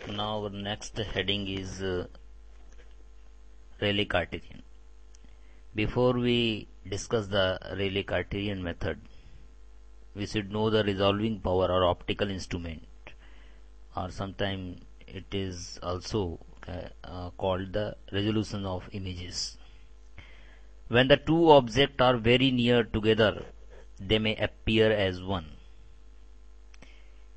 Now our next heading is Rayleigh-Cartesian. Before we discuss the Rayleigh-Cartesian method, we should know the resolving power or optical instrument, or sometimes it is also called the resolution of images. When the two objects are very near together, they may appear as one.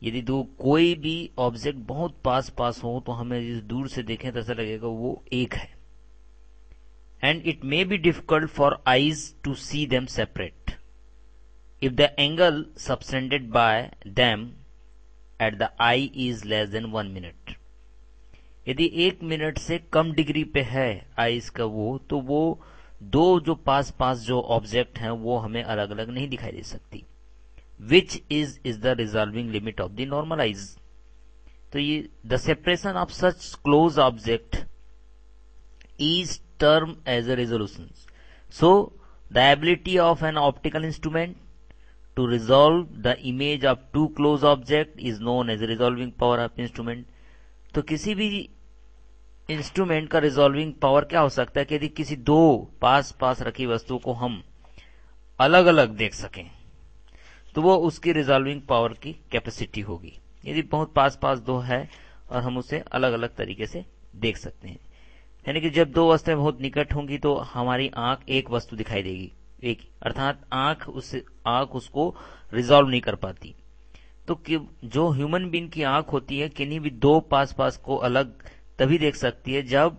यदि दो कोई भी object बहुत पास पास हो तो हमें जिस दूर से देखें तो ऐसा लगेगा वो एक है. And it may be difficult for eyes to see them separate if the angle subtended by them at the eye is less than 1 minute. यदि 1 मिनट से कम डिग्री पे है आइस का तो वो दो जो पास पास जो ऑब्जेक्ट हैं वो हमें अलग अलग नहीं दिखाई दे सकती. Which is the resolving limit of the normal eyes. तो ये the separation of such close object is termed as a resolution. So the ability of an optical instrument to resolve the image of two close object is known as the resolving power of instrument. तो किसी भी instrument का resolving power क्या हो सकता है कि यदि किसी दो पास पास रखी वस्तु को हम अलग अलग देख सकें तो वो उसकी रिजॉल्विंग पावर की कैपेसिटी होगी. यदि बहुत पास पास दो है और हम उसे अलग अलग तरीके से देख सकते हैं, यानी कि जब दो वस्तुएं बहुत निकट होंगी तो हमारी आंख एक वस्तु दिखाई देगी एक, अर्थात आंख उसको रिजॉल्व नहीं कर पाती. तो जो ह्यूमन बीइंग की आंख होती है किन्हीं भी दो पास पास को अलग तभी देख सकती है जब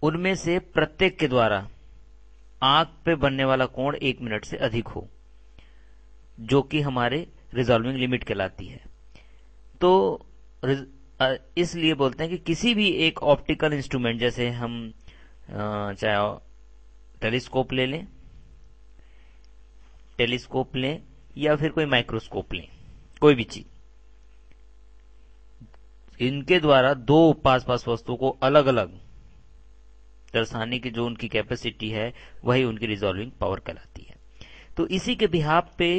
उनमें से प्रत्येक के द्वारा आंख पे बनने वाला कोण 1 मिनट से अधिक हो, जो कि हमारे रिजॉल्विंग लिमिट कहलाती है. तो इसलिए बोलते हैं कि किसी भी एक ऑप्टिकल इंस्ट्रूमेंट, जैसे हम चाहे टेलीस्कोप लें या फिर कोई माइक्रोस्कोप लें, कोई भी चीज, इनके द्वारा दो पास पास वस्तुओं को अलग अलग दर्शाने की जो उनकी कैपेसिटी है वही उनकी रिजॉल्विंग पावर कहलाती है. तो इसी के बिहाफ पे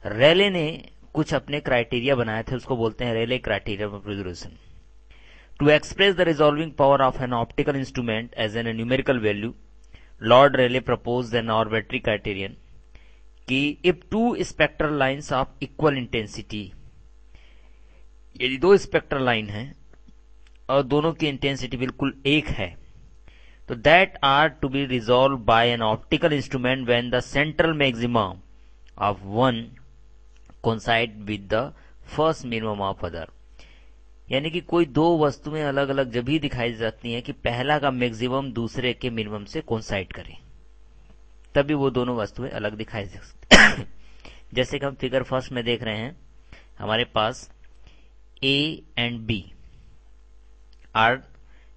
रेले ने कुछ अपने क्राइटेरिया बनाए थे, उसको बोलते हैं Rayleigh criteria of resolution. To express the resolving power of an optical instrument as an numerical value, Lord Rayleigh proposed an arbitrary criterion कि if two spectral lines of equal intensity, यदि दो spectral line है और दोनों की intensity बिल्कुल एक है, तो that are to be resolve by an optical instrument when the central maxima of one coincide with the first minimum of other. यानी कि कोई दो वस्तुएं अलग अलग जब भी दिखाई जाती हैं कि पहला का मैक्सिमम दूसरे के मिनिमम से कोइंसाइड करे, तभी वो दोनों वस्तुएं अलग दिखाई दे सकती. जैसे कि हम फिगर फर्स्ट में देख रहे हैं, हमारे पास A and B are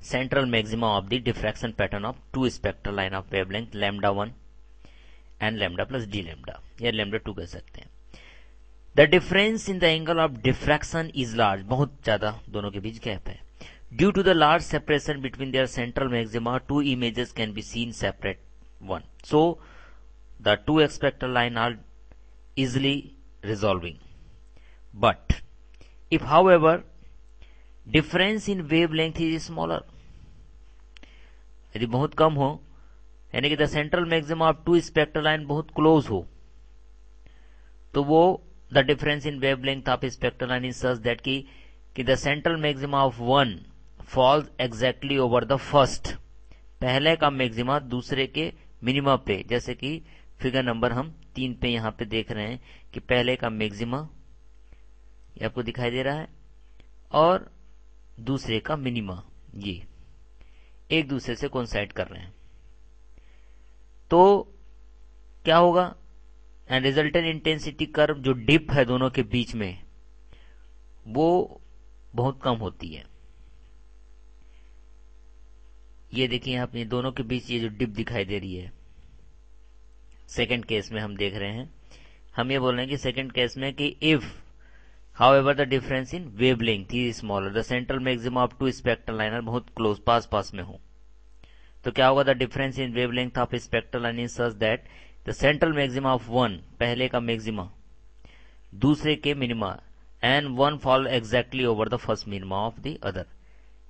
central maxima of the diffraction pattern of two spectral line of wavelength lambda 1 and lambda plus d lambda, या lambda 2 कह सकते हैं. The difference in the angle of diffraction is large, बहुत ज्यादा दोनों के बीच gap है. Due to the large separation between their central maxima, two images can be seen separate one. So the two spectral line are easily resolving. But if however difference in wavelength is smaller, यदि बहुत कम हो, यानी कि the central maxima of two spectral line बहुत close हो, तो वो the difference in wavelength of spectral line is such that कि the central maxima of one falls exactly over the first, पहले का मैक्सिमा दूसरे के मिनिमा पे. जैसे कि फिगर नंबर हम 3 पे यहां पे देख रहे हैं कि पहले का मैक्सिमा ये आपको दिखाई दे रहा है और दूसरे का मिनिमा ये एक दूसरे से कोइंसाइड कर रहे हैं. तो क्या होगा, एंड रिजल्टेंट इंटेंसिटी कर्व जो डिप है दोनों के बीच में वो बहुत कम होती है. ये देखिए यहाँ पे दोनों के बीच ये जो डिप दिखाई दे रही है, सेकंड केस में हम देख रहे हैं. हम ये बोल रहे हैं कि सेकंड केस में कि if however the difference in wavelength is smaller, the central maxima of two spectral line बहुत क्लोज पास पास में हो, तो क्या होगा, the difference in wavelength of spectral line is such that the central maxima of one, पहले का maxima दूसरे के minima, and one fall exactly over the first minima of the other.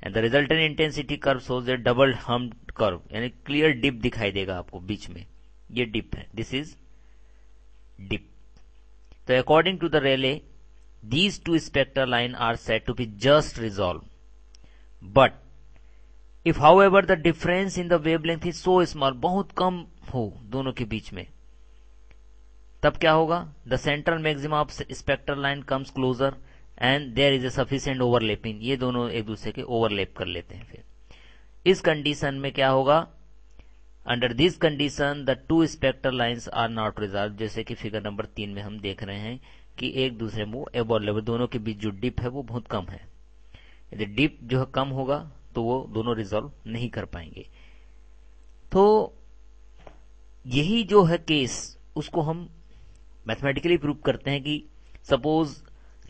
And the resultant intensity curve shows A double humped curve, यानी clear dip दिखाई देगा आपको बीच में, ये डिप है, दिस इज डिप. तो according to the Rayleigh these two spectral lines are said to be just resolved, but if however the difference in the wavelength is so small, बहुत कम हो दोनों के बीच में, तब क्या होगा? the central maximum of spectral line comes closer and there is a sufficient overlapping, ये दोनों एक दूसरे के ओवरलैप कर लेते हैं. फिर इस कंडीशन में क्या होगा? Under this condition the two spectral lines are not resolve, जैसे कि फिगर नंबर 3 में हम देख रहे हैं कि एक दूसरे में ओवरलैप, दोनों के बीच जो डिप है वो बहुत कम है. यदि डिप जो है कम होगा तो वो दोनों रिजॉल्व नहीं कर पाएंगे. तो यही जो है केस, उसको हम मैथमेटिकली प्रूव करते हैं कि suppose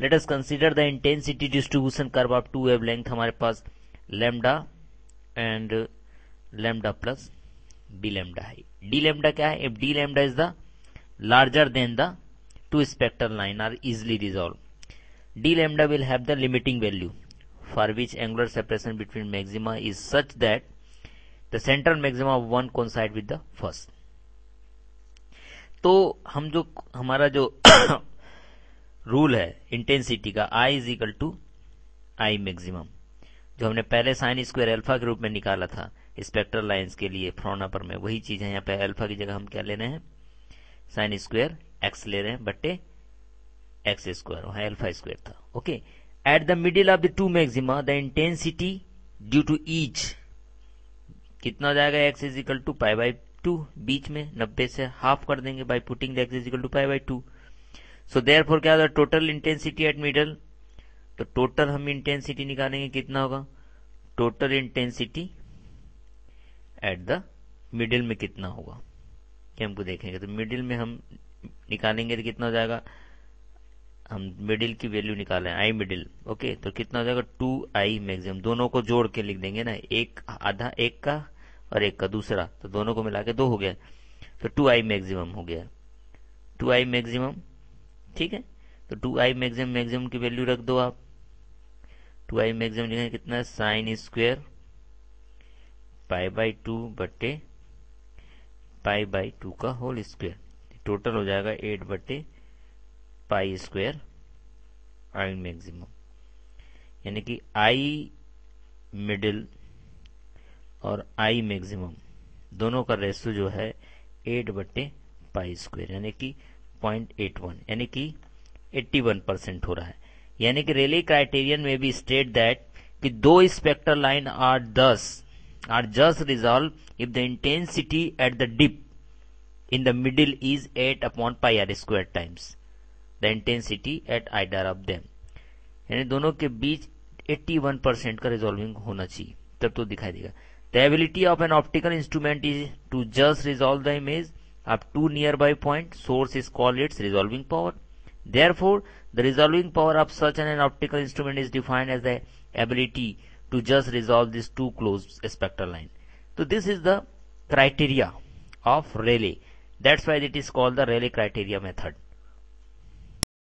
let us consider the intensity distribution curve of two wavelength. हमारे पास lambda and lambda plus d lambda है. डी लैम्डा क्या है? If d lambda is the larger than the two spectral line are easily resolved. D lambda will have the limiting value for which angular separation between maxima is such that the central maxima of one coincide with the first. तो हम जो हमारा जो rule है intensity का I is equal to I maximum, जो हमने पहले साइन स्क्वायर अल्फा के रूप में निकाला था स्पेक्ट्रल लाइंस के लिए फ्रोनापर में, वही चीज है यहाँ पे. अल्फा की जगह हम क्या ले रहे हैं? साइन स्क्वायर एक्स ले रहे हैं बट्टे एक्स स्क्वायर, वहां अल्फा स्क्वायर था. Okay. At the middle of the two maxima the intensity due to each कितना हो जाएगा? X is equal to pi by 2, बीच में 90 से हाफ कर देंगे by putting the x is equal to pi by 2. So therefore क्या होगा? Total intensity at middle. तो टोटल हम इंटेंसिटी निकालेंगे, कितना होगा? Total intensity at the middle में कितना होगा कि हमको देखेंगे. तो मिडिल में हम निकालेंगे तो कितना हो जाएगा? हम मिडिल की वैल्यू निकालें, आई मिडिल. ओके. तो कितना हो जाएगा? 2i maximum. दोनों को जोड़ के लिख देंगे ना, एक आधा एक का और एक का दूसरा, तो दोनों को मिला के 2 हो गया. तो 2i मैक्सिमम हो गया. 2i मैक्सिमम, ठीक है. तो 2i मैक्सिमम की वैल्यू रख दो आप. 2i मैक्सिमम लिखेंगे कितना? साइन स्क्वायर पाई बाई 2 बट्टे पाई बाई 2 का होल स्क्वायर. टोटल हो जाएगा 8 बट्टे पाई स्क्वायर आई मैक्सिमम, यानी कि आई मिडिल और आई मैक्सिमम दोनों का रेशियो जो है 8 बट्टे पाई स्क्वायर, यानी कि 0.81, यानी कि 81% हो रहा है. यानी कि रेले क्राइटेरियन में भी स्टेट दैट कि दो spectral line are just resolve if the intensity at the dip in the middle is 8 upon pi r square times the intensity at either of them. यानी दोनों के बीच 81% का रिजॉल्विंग होना चाहिए, तब तो दिखाई देगा. The ability of an optical instrument is to just resolve the image of two nearby points. Source is called its resolving power. Therefore, the resolving power of such an optical instrument is defined as the ability to just resolve these two closed spectral lines. So this is the criteria of Rayleigh. That's why it is called the Rayleigh criteria method.